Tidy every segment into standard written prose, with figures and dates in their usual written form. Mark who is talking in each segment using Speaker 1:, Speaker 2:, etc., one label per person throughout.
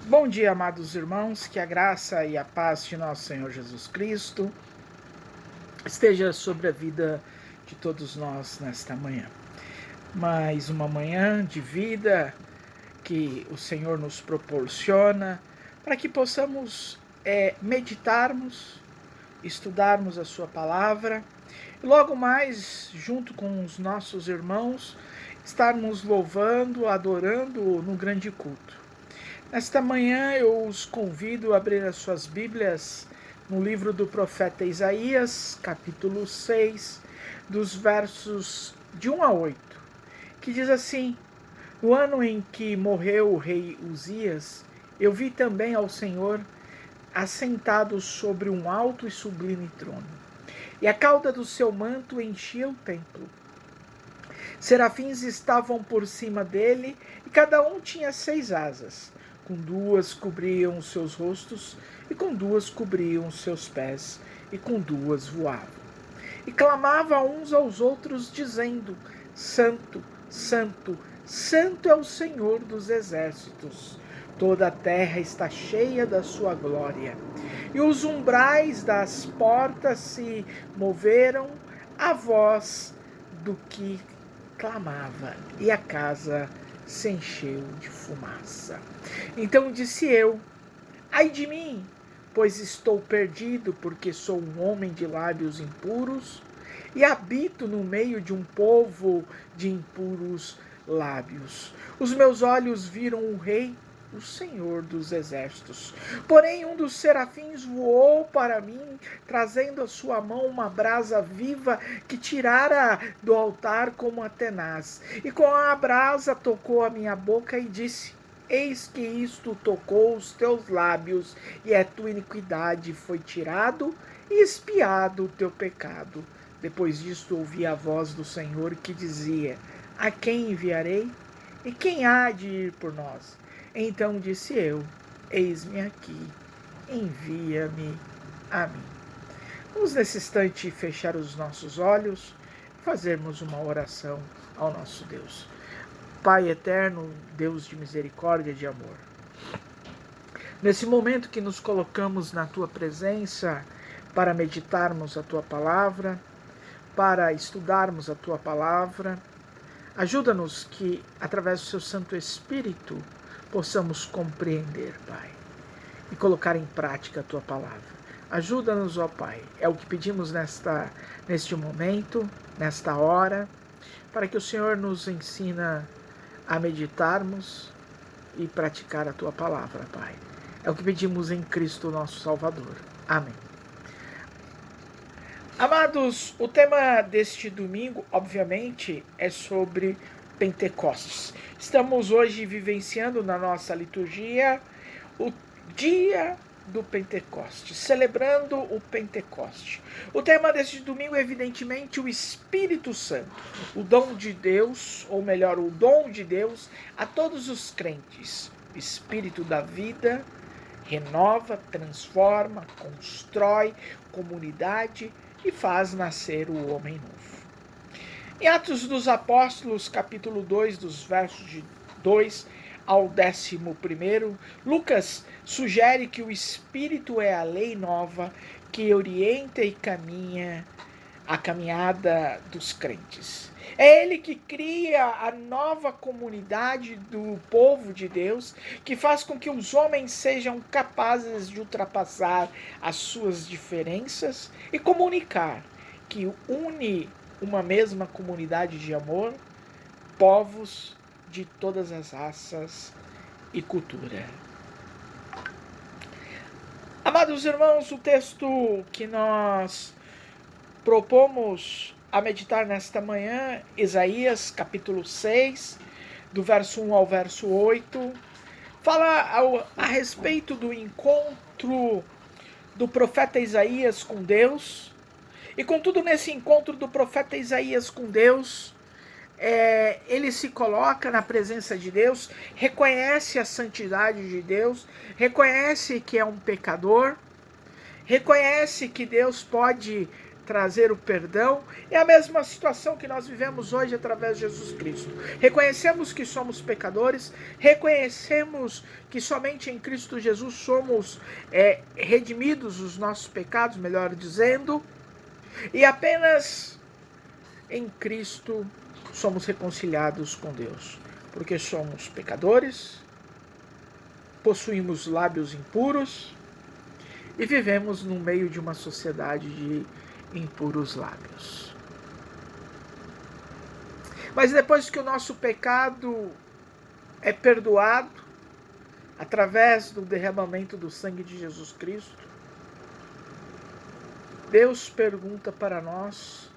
Speaker 1: Bom dia, amados irmãos, que a graça e a paz de nosso Senhor Jesus Cristo esteja sobre a vida de todos nós nesta manhã. Mais uma manhã de vida que o Senhor nos proporciona para que possamos meditarmos, estudarmos a sua palavra e logo mais, junto com os nossos irmãos, estarmos louvando, adorando no grande culto. Nesta manhã eu os convido a abrir as suas Bíblias no livro do profeta Isaías, capítulo 6, dos versos de 1 a 8, que diz assim: No ano em que morreu o rei Uzias, eu vi também ao Senhor assentado sobre um alto e sublime trono, e a cauda do seu manto enchia o templo. Serafins estavam por cima dele, e cada um tinha 6 asas. Com 2 cobriam os seus rostos, e com 2 cobriam os seus pés, e com 2 voavam. E clamavam uns aos outros, dizendo: Santo, Santo, Santo é o Senhor dos exércitos. Toda a terra está cheia da sua glória. E os umbrais das portas se moveram à voz do que clamava, e a casa se encheu de fumaça. Então disse eu: Ai de mim, pois estou perdido, porque sou um homem de lábios impuros e habito no meio de um povo de impuros lábios. Os meus olhos viram o Rei, o Senhor dos exércitos. Porém, um dos serafins voou para mim, trazendo a sua mão uma brasa viva que tirara do altar como a tenaz. E com a brasa tocou a minha boca e disse: Eis que isto tocou os teus lábios, e a tua iniquidade foi tirado e expiado o teu pecado. Depois disto ouvi a voz do Senhor que dizia: A quem enviarei? E quem há de ir por nós? Então disse eu: Eis-me aqui, envia-me a mim. Vamos nesse instante fechar os nossos olhos e fazermos uma oração ao nosso Deus. Pai eterno, Deus de misericórdia e de amor, nesse momento que nos colocamos na Tua presença para meditarmos a Tua palavra, para estudarmos a Tua palavra, ajuda-nos que, através do Seu Santo Espírito, possamos compreender, Pai, e colocar em prática a Tua palavra. Ajuda-nos, ó Pai, é o que pedimos neste momento, nesta hora, para que o Senhor nos ensina a meditarmos e praticar a Tua palavra, Pai. É o que pedimos em Cristo, nosso Salvador. Amém. Amados, o tema deste domingo, obviamente, é sobre Pentecostes. Estamos hoje vivenciando na nossa liturgia o dia do Pentecoste, celebrando o Pentecoste. O tema deste domingo é evidentemente o Espírito Santo, o dom de Deus, ou melhor, o dom de Deus a todos os crentes. O Espírito da vida renova, transforma, constrói comunidade e faz nascer o homem novo. Em Atos dos Apóstolos, capítulo 2, dos versos de 2 ao 11º, Lucas sugere que o Espírito é a lei nova que orienta e caminha a caminhada dos crentes. É Ele que cria a nova comunidade do povo de Deus, que faz com que os homens sejam capazes de ultrapassar as suas diferenças e comunicar, que une uma mesma comunidade de amor, povos de todas as raças e cultura. Amados irmãos, o texto que nós propomos a meditar nesta manhã, Isaías capítulo 6, do verso 1 ao verso 8, fala a respeito do encontro do profeta Isaías com Deus. E contudo, nesse encontro do profeta Isaías com Deus, ele se coloca na presença de Deus, reconhece a santidade de Deus, reconhece que é um pecador, reconhece que Deus pode trazer o perdão. É a mesma situação que nós vivemos hoje através de Jesus Cristo. Reconhecemos que somos pecadores, reconhecemos que somente em Cristo Jesus somos redimidos os nossos pecados, melhor dizendo, e apenas em Cristo somos reconciliados com Deus, porque somos pecadores, possuímos lábios impuros e vivemos no meio de uma sociedade de impuros lábios. Mas depois que o nosso pecado é perdoado, através do derramamento do sangue de Jesus Cristo, Deus pergunta para nós,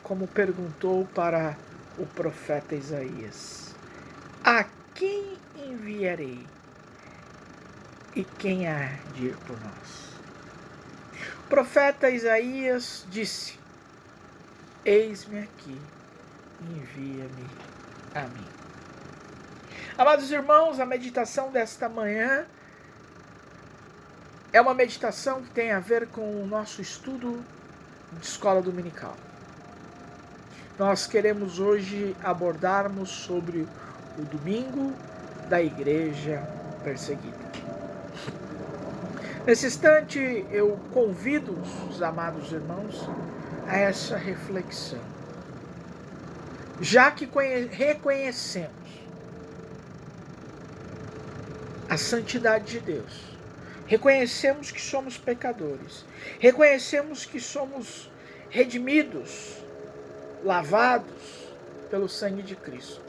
Speaker 1: como perguntou para o profeta Isaías: a quem enviarei? E quem há de ir por nós? O profeta Isaías disse: eis-me aqui, envia-me a mim. Amados irmãos, a meditação desta manhã é uma meditação que tem a ver com o nosso estudo de escola dominical. Nós queremos hoje abordarmos sobre o domingo da igreja perseguida. Nesse instante, eu convido os amados irmãos a essa reflexão. Já que reconhecemos a santidade de Deus, reconhecemos que somos pecadores, reconhecemos que somos redimidos, lavados pelo sangue de Cristo.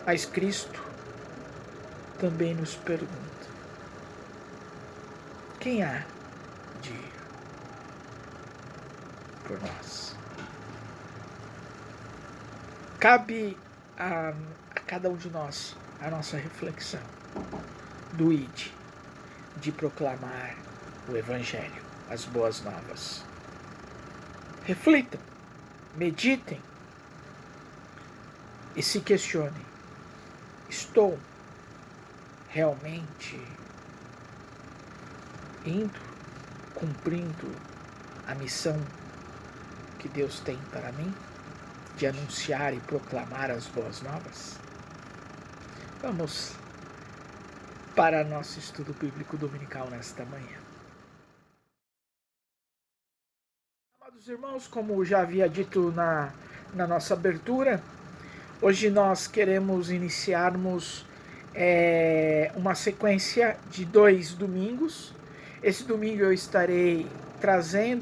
Speaker 1: Mas Cristo também nos pergunta: quem há de ir por nós? Cabe a cada um de nós a nossa reflexão do ide, de proclamar o Evangelho, as boas novas. Reflitam, meditem e se questionem: estou realmente indo, cumprindo a missão que Deus tem para mim, de anunciar e proclamar as boas novas? Vamos para nosso estudo bíblico dominical nesta manhã. Amados irmãos, como já havia dito na nossa abertura, hoje nós queremos iniciarmos uma sequência de 2 domingos. Esse domingo eu estarei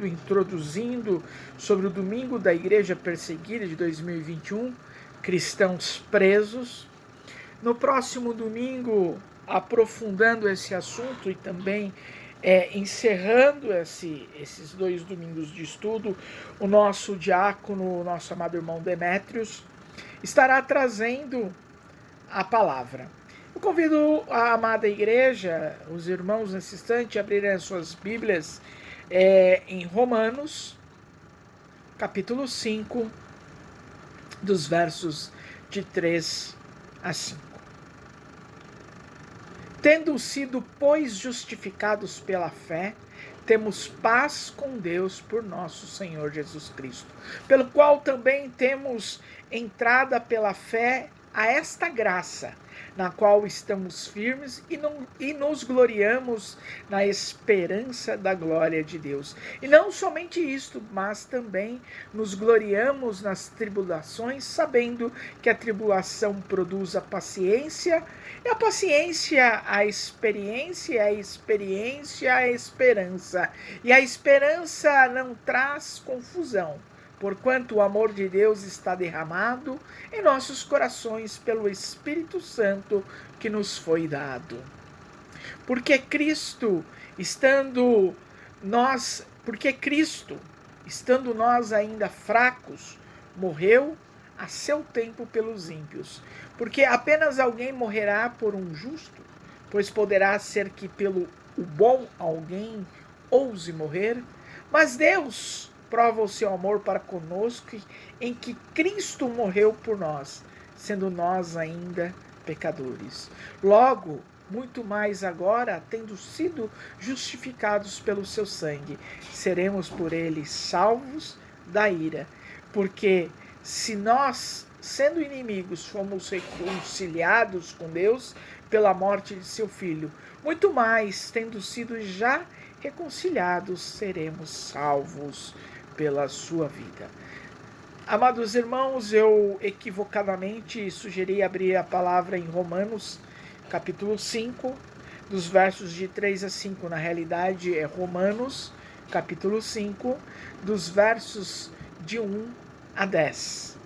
Speaker 1: introduzindo sobre o domingo da igreja perseguida de 2021, cristãos presos. No próximo domingo, aprofundando esse assunto e também encerrando esses 2 domingos de estudo, o nosso diácono, o nosso amado irmão Demétrios, estará trazendo a palavra. Eu convido a amada igreja, os irmãos nesse instante, a abrirem as suas Bíblias em Romanos, capítulo 5, dos versos de 3 a 5. Tendo sido, pois, justificados pela fé, temos paz com Deus por nosso Senhor Jesus Cristo, pelo qual também temos entrada pela fé a esta graça, na qual estamos firmes e nos gloriamos na esperança da glória de Deus. E não somente isto, mas também nos gloriamos nas tribulações, sabendo que a tribulação produz a paciência, e a paciência a experiência, e a experiência a esperança. E a esperança não traz confusão, porquanto o amor de Deus está derramado em nossos corações pelo Espírito Santo que nos foi dado. Porque Cristo, estando nós ainda fracos, morreu a seu tempo pelos ímpios. Porque apenas alguém morrerá por um justo, pois poderá ser que pelo o bom alguém ouse morrer, mas Deus prova o seu amor para conosco em que Cristo morreu por nós, sendo nós ainda pecadores. Logo, muito mais agora, tendo sido justificados pelo seu sangue, seremos por ele salvos da ira. Porque se nós, sendo inimigos, fomos reconciliados com Deus pela morte de seu Filho, muito mais, tendo sido já reconciliados, seremos salvos pela sua vida. Amados irmãos, eu equivocadamente sugeri abrir a palavra em Romanos, capítulo 5, dos versos de 3 a 5. Na realidade, é Romanos, capítulo 5, dos versos de 1 a 10.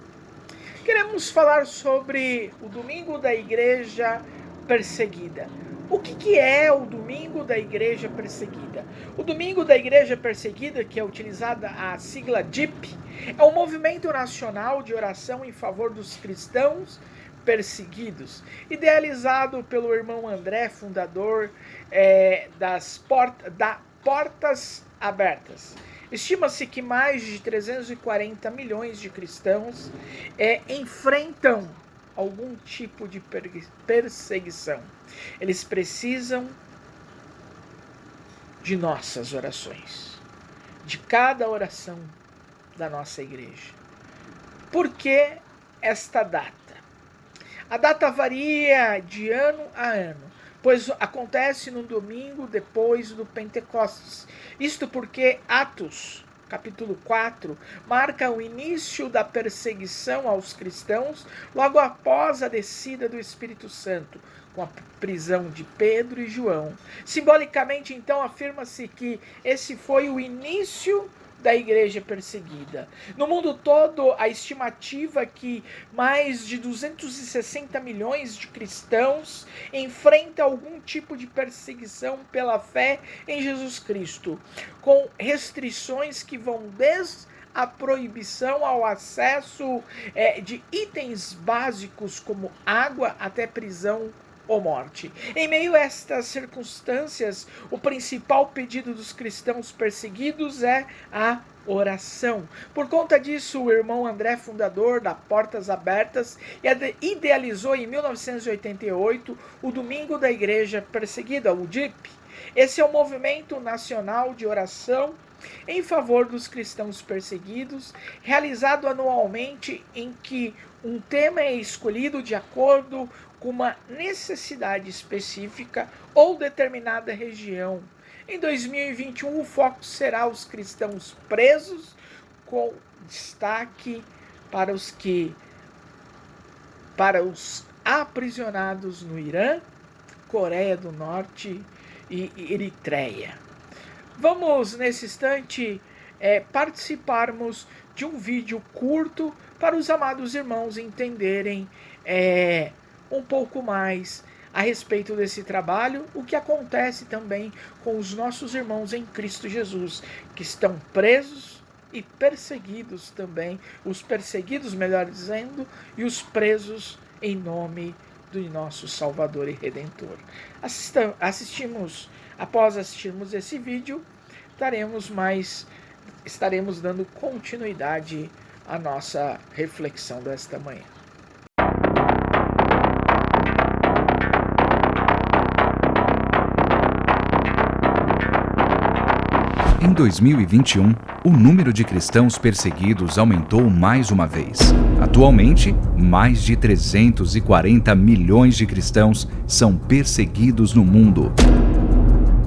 Speaker 1: Queremos falar sobre o domingo da igreja perseguida. O que é o domingo da igreja perseguida? O domingo da igreja perseguida, que é utilizada a sigla DIP, é um movimento nacional de oração em favor dos cristãos perseguidos, idealizado pelo irmão André, fundador da Portas Abertas. Estima-se que mais de 340 milhões de cristãos enfrentam algum tipo de perseguição. Eles precisam de nossas orações, de cada oração da nossa igreja. Por que esta data? A data varia de ano a ano, pois acontece no domingo depois do Pentecostes. Isto porque Atos, capítulo 4, marca o início da perseguição aos cristãos logo após a descida do Espírito Santo, com a prisão de Pedro e João. Simbolicamente, então, afirma-se que esse foi o início da igreja perseguida. No mundo todo, a estimativa é que mais de 260 milhões de cristãos enfrentam algum tipo de perseguição pela fé em Jesus Cristo, com restrições que vão desde a proibição ao acesso de itens básicos como água até prisão ou morte. Em meio a estas circunstâncias, o principal pedido dos cristãos perseguidos é a oração. Por conta disso, o irmão André, fundador da Portas Abertas, idealizou em 1988 o Domingo da Igreja Perseguida, o DIP. Esse é um movimento nacional de oração em favor dos cristãos perseguidos, realizado anualmente, em que um tema é escolhido de acordo com uma necessidade específica ou determinada região. Em 2021, o foco será os cristãos presos, com destaque para os aprisionados no Irã, Coreia do Norte e Eritreia. Vamos, nesse instante, participarmos de um vídeo curto para os amados irmãos entenderem um pouco mais a respeito desse trabalho, o que acontece também com os nossos irmãos em Cristo Jesus, que estão presos e perseguidos também, os perseguidos, melhor dizendo, e os presos em nome do nosso Salvador e Redentor. Após assistirmos esse vídeo, estaremos dando continuidade à nossa reflexão desta manhã.
Speaker 2: Em 2021, o número de cristãos perseguidos aumentou mais uma vez. Atualmente, mais de 340 milhões de cristãos são perseguidos no mundo.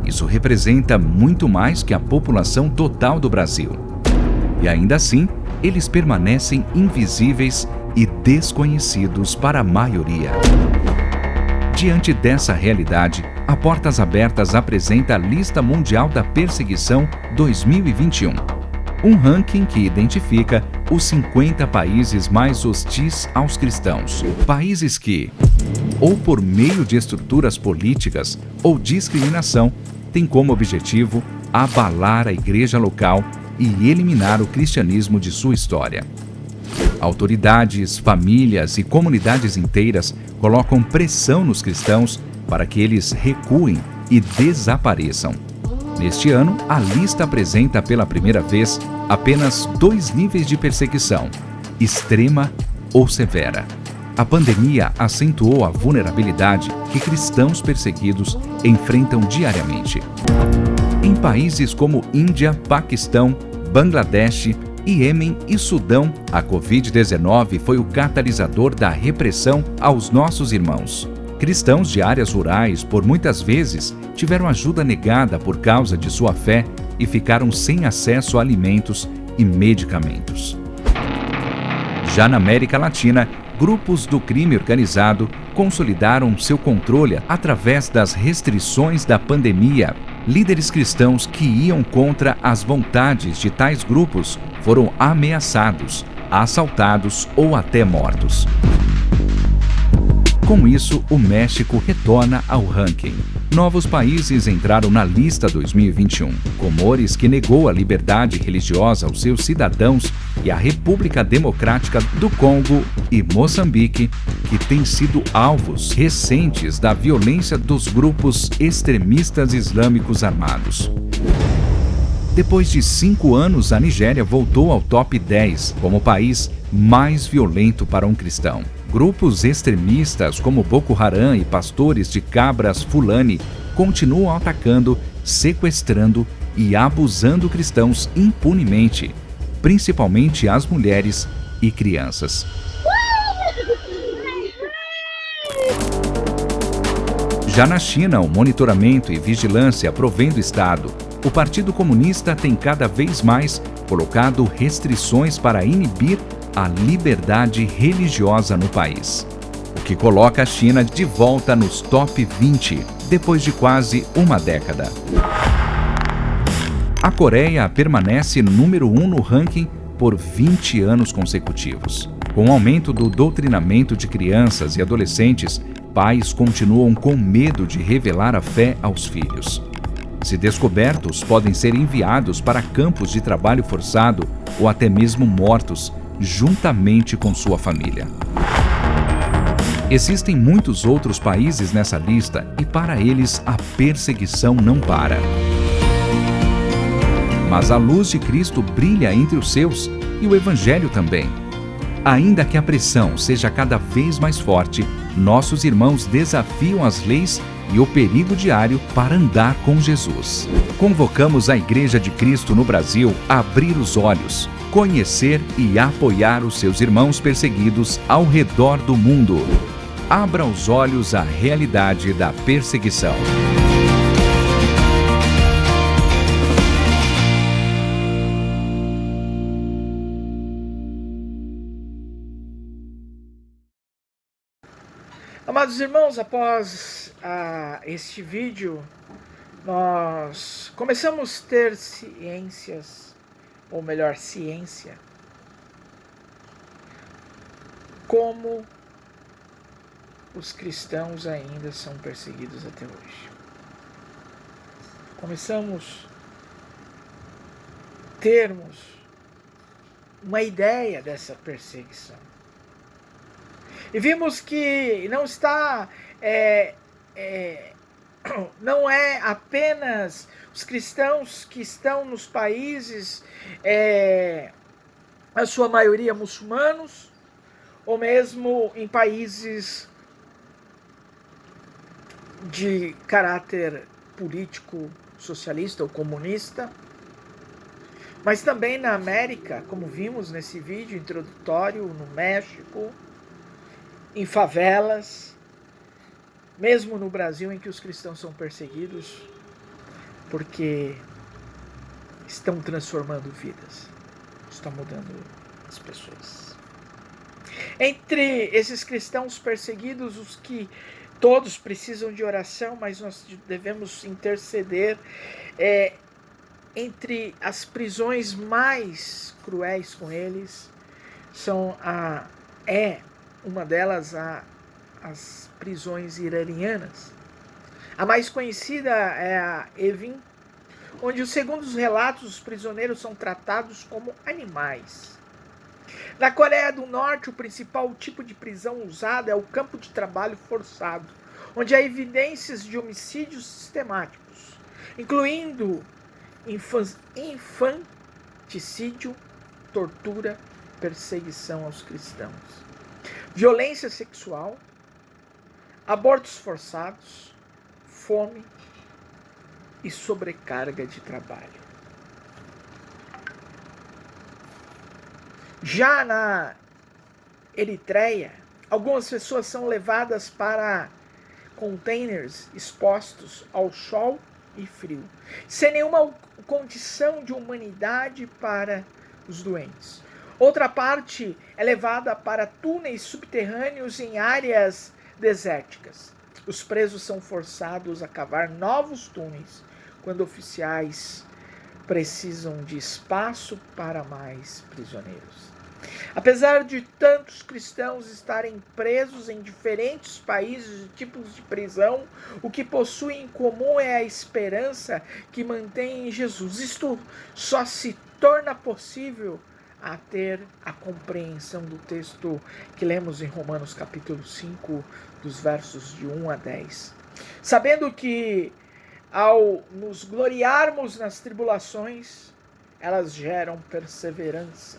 Speaker 2: Isso representa muito mais que a população total do Brasil. E ainda assim, eles permanecem invisíveis e desconhecidos para a maioria. Diante dessa realidade, a Portas Abertas apresenta a Lista Mundial da Perseguição 2021, um ranking que identifica os 50 países mais hostis aos cristãos. Países que, ou por meio de estruturas políticas ou discriminação, têm como objetivo abalar a igreja local e eliminar o cristianismo de sua história. Autoridades, famílias e comunidades inteiras colocam pressão nos cristãos para que eles recuem e desapareçam. Neste ano, a lista apresenta pela primeira vez apenas 2 níveis de perseguição: extrema ou severa. A pandemia acentuou a vulnerabilidade que cristãos perseguidos enfrentam diariamente. Em países como Índia, Paquistão, Bangladesh, Iêmen e Sudão, a Covid-19 foi o catalisador da repressão aos nossos irmãos. Cristãos de áreas rurais, por muitas vezes, tiveram ajuda negada por causa de sua fé e ficaram sem acesso a alimentos e medicamentos. Já na América Latina, grupos do crime organizado consolidaram seu controle através das restrições da pandemia. Líderes cristãos que iam contra as vontades de tais grupos foram ameaçados, assaltados ou até mortos. Com isso, o México retorna ao ranking. Novos países entraram na lista 2021. Comores, que negou a liberdade religiosa aos seus cidadãos, e a República Democrática do Congo e Moçambique, que têm sido alvos recentes da violência dos grupos extremistas islâmicos armados. Depois de 5 anos, a Nigéria voltou ao top 10 como o país mais violento para um cristão. Grupos extremistas como Boko Haram e pastores de cabras Fulani continuam atacando, sequestrando e abusando cristãos impunemente, principalmente as mulheres e crianças. Já na China, o monitoramento e vigilância provém do Estado. O Partido Comunista tem cada vez mais colocado restrições para inibir a liberdade religiosa no país, o que coloca a China de volta nos top 20, depois de quase uma década. A Coreia permanece número 1 no ranking por 20 anos consecutivos. Com o aumento do doutrinamento de crianças e adolescentes, pais continuam com medo de revelar a fé aos filhos. Se descobertos, podem ser enviados para campos de trabalho forçado ou até mesmo mortos, juntamente com sua família. Existem muitos outros países nessa lista e para eles a perseguição não para. Mas a luz de Cristo brilha entre os seus e o Evangelho também. Ainda que a pressão seja cada vez mais forte, nossos irmãos desafiam as leis e o perigo diário para andar com Jesus. Convocamos a Igreja de Cristo no Brasil a abrir os olhos, conhecer e apoiar os seus irmãos perseguidos ao redor do mundo. Abra os olhos à realidade da perseguição.
Speaker 1: Amados irmãos, após este vídeo, nós começamos a ter ciências, ou melhor, ciência, como os cristãos ainda são perseguidos até hoje. Começamos a termos uma ideia dessa perseguição. E vimos que não está, não é apenas os cristãos que estão nos países, a sua maioria muçulmanos, ou mesmo em países de caráter político socialista ou comunista, mas também na América, como vimos nesse vídeo introdutório, no México, em favelas, mesmo no Brasil, em que os cristãos são perseguidos porque estão transformando vidas, estão mudando as pessoas. Entre esses cristãos perseguidos, os que todos precisam de oração, mas nós devemos interceder, entre as prisões mais cruéis com eles, são uma delas as prisões iranianas. A mais conhecida é a Evin, onde, segundo os relatos, os prisioneiros são tratados como animais. Na Coreia do Norte, o principal tipo de prisão usado é o campo de trabalho forçado, onde há evidências de homicídios sistemáticos, incluindo infanticídio, tortura, perseguição aos cristãos. violência sexual, abortos forçados, fome e sobrecarga de trabalho. Já na Eritreia, algumas pessoas são levadas para containers expostos ao sol e frio, sem nenhuma condição de humanidade para os doentes. Outra parte é levada para túneis subterrâneos em áreas desérticas. Os presos são forçados a cavar novos túneis quando oficiais precisam de espaço para mais prisioneiros. Apesar de tantos cristãos estarem presos em diferentes países e tipos de prisão, o que possuem em comum é a esperança que mantém em Jesus. Isto só se torna possível a ter a compreensão do texto que lemos em Romanos capítulo 5, dos versos de 1 a 10. Sabendo que ao nos gloriarmos nas tribulações, elas geram perseverança,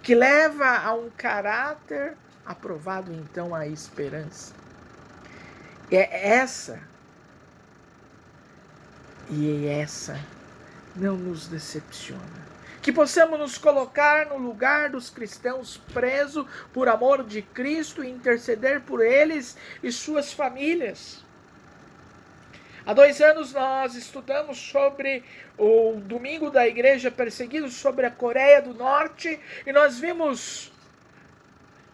Speaker 1: que leva a um caráter aprovado, então, à esperança. Essa não nos decepciona. Que possamos nos colocar no lugar dos cristãos presos por amor de Cristo e interceder por eles e suas famílias. Há 2 anos nós estudamos sobre o Domingo da Igreja Perseguida, sobre a Coreia do Norte, e nós vimos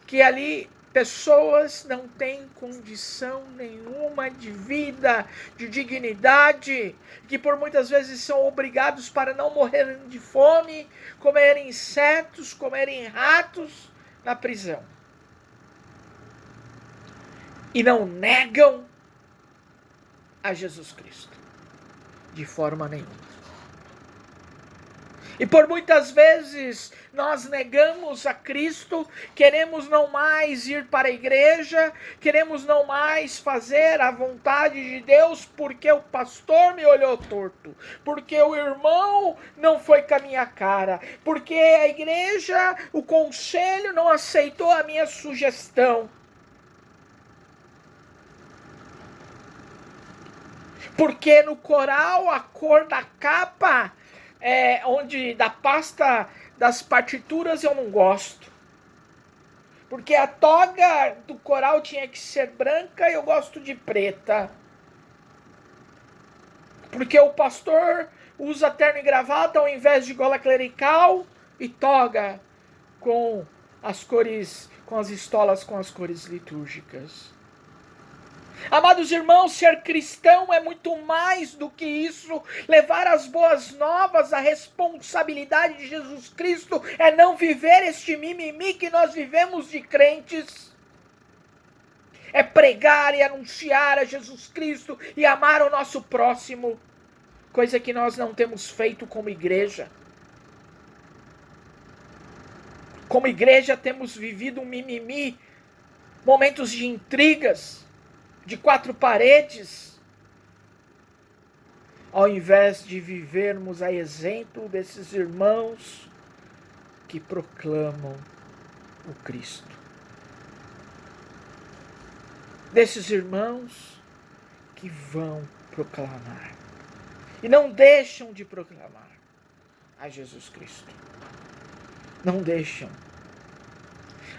Speaker 1: que ali pessoas não têm condição nenhuma de vida, de dignidade, que por muitas vezes são obrigados, para não morrerem de fome, comerem insetos, comerem ratos na prisão. E não negam a Jesus Cristo de forma nenhuma. E por muitas vezes nós negamos a Cristo, queremos não mais ir para a igreja, queremos não mais fazer a vontade de Deus, porque o pastor me olhou torto, porque o irmão não foi com a minha cara, porque a igreja, o conselho não aceitou a minha sugestão. Porque no coral a cor da capa, onde da pasta das partituras, eu não gosto. Porque a toga do coral tinha que ser branca e eu gosto de preta. Porque o pastor usa terno e gravata ao invés de gola clerical e toga com as cores, com as estolas com as cores litúrgicas. Amados irmãos, ser cristão é muito mais do que isso. Levar as boas novas, a responsabilidade de Jesus Cristo é não viver este mimimi que nós vivemos de crentes. É pregar e anunciar a Jesus Cristo e amar o nosso próximo, coisa que nós não temos feito como igreja. Como igreja temos vivido um mimimi, momentos de intrigas, de 4 paredes, ao invés de vivermos a exemplo desses irmãos que proclamam o Cristo. Desses irmãos que vão proclamar e não deixam de proclamar a Jesus Cristo. Não deixam.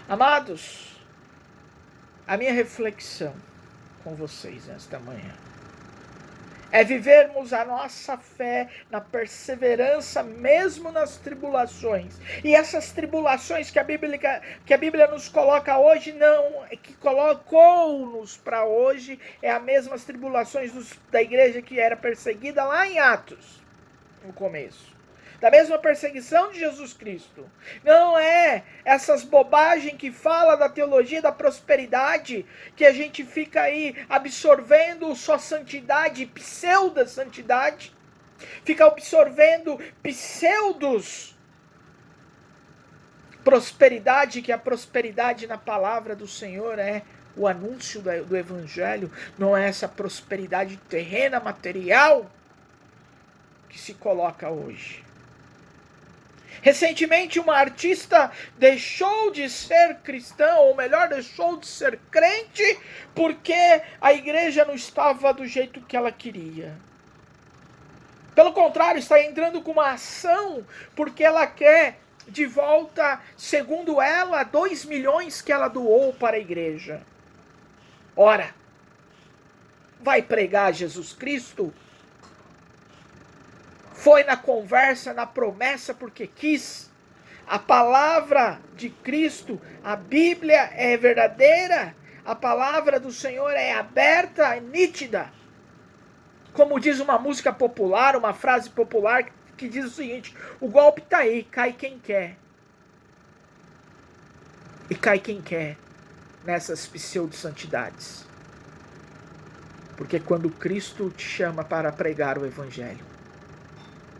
Speaker 1: Amados, a minha reflexão com vocês nesta manhã é vivermos a nossa fé na perseverança mesmo nas tribulações. E essas tribulações que a Bíblia nos coloca hoje, não, que colocou-nos para hoje, é as mesmas tribulações da igreja que era perseguida lá em Atos, no começo. Da mesma perseguição de Jesus Cristo. Não é essas bobagens que fala da teologia da prosperidade, que a gente fica aí absorvendo só santidade, pseudo-santidade. Fica absorvendo pseudos prosperidade, que a prosperidade na palavra do Senhor é o anúncio do Evangelho, não é essa prosperidade terrena, material, que se coloca hoje. Recentemente, uma artista deixou de ser cristã, ou melhor, deixou de ser crente, porque a igreja não estava do jeito que ela queria. Pelo contrário, está entrando com uma ação, porque ela quer de volta, segundo ela, 2 milhões que ela doou para a igreja. Ora, vai pregar Jesus Cristo? Foi na conversa, na promessa, porque quis. A palavra de Cristo, a Bíblia é verdadeira. A palavra do Senhor é aberta, é nítida. Como diz uma música popular, uma frase popular que diz o seguinte: o golpe está aí, cai quem quer. E cai quem quer nessas pseudo-santidades. Porque quando Cristo te chama para pregar o Evangelho,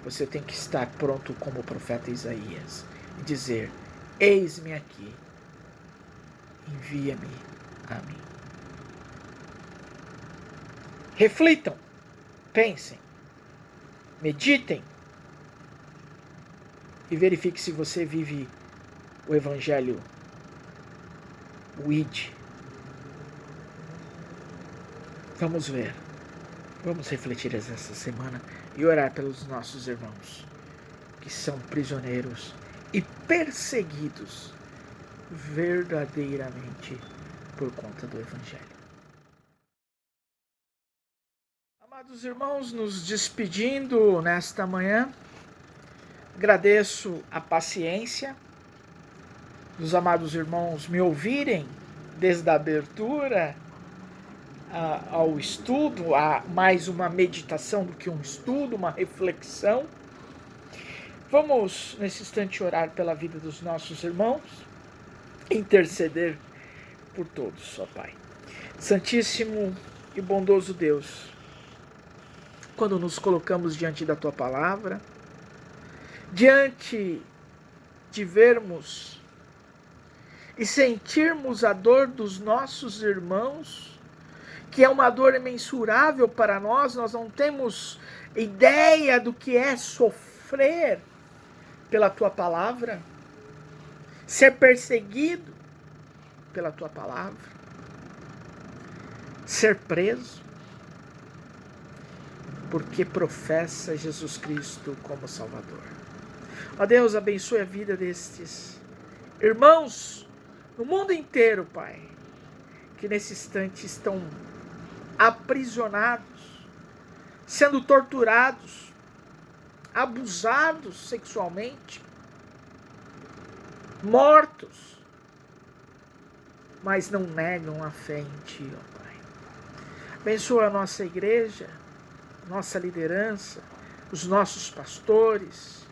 Speaker 1: você tem que estar pronto como o profeta Isaías e dizer: eis-me aqui, envia-me a mim. Reflitam, pensem, meditem e verifique se você vive o Evangelho, o ID. Vamos ver. Vamos refletir essa semana e orar pelos nossos irmãos que são prisioneiros e perseguidos verdadeiramente por conta do Evangelho. Amados irmãos, nos despedindo nesta manhã, agradeço a paciência dos amados irmãos me ouvirem desde a abertura ao estudo, a mais uma meditação do que um estudo, uma reflexão. Vamos, nesse instante, orar pela vida dos nossos irmãos, interceder por todos, ó Pai. Santíssimo e bondoso Deus, quando nos colocamos diante da Tua Palavra, diante de vermos e sentirmos a dor dos nossos irmãos, que é uma dor imensurável para nós, nós não temos ideia do que é sofrer pela Tua Palavra, ser perseguido pela Tua Palavra, ser preso, porque professa Jesus Cristo como Salvador. Ó Deus, abençoe a vida destes irmãos no mundo inteiro, Pai, que nesse instante estão aprisionados, sendo torturados, abusados sexualmente, mortos, mas não negam a fé em Ti, ó Pai. Abençoa a nossa igreja, nossa liderança, os nossos pastores.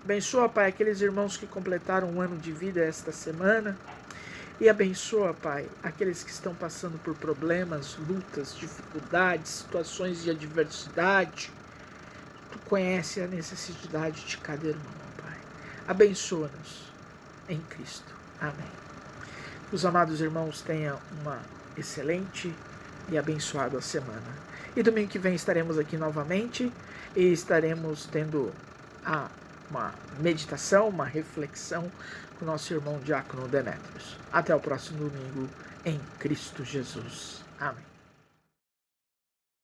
Speaker 1: Abençoa, Pai, aqueles irmãos que completaram um ano de vida esta semana. E abençoa, Pai, aqueles que estão passando por problemas, lutas, dificuldades, situações de adversidade. Tu conhece a necessidade de cada irmão, Pai. Abençoa-nos em Cristo. Amém. Os amados irmãos tenham uma excelente e abençoada semana. E domingo que vem estaremos aqui novamente e estaremos tendo uma meditação, uma reflexão com o nosso irmão Diácono Demétrios. Até o próximo domingo, em Cristo Jesus. Amém.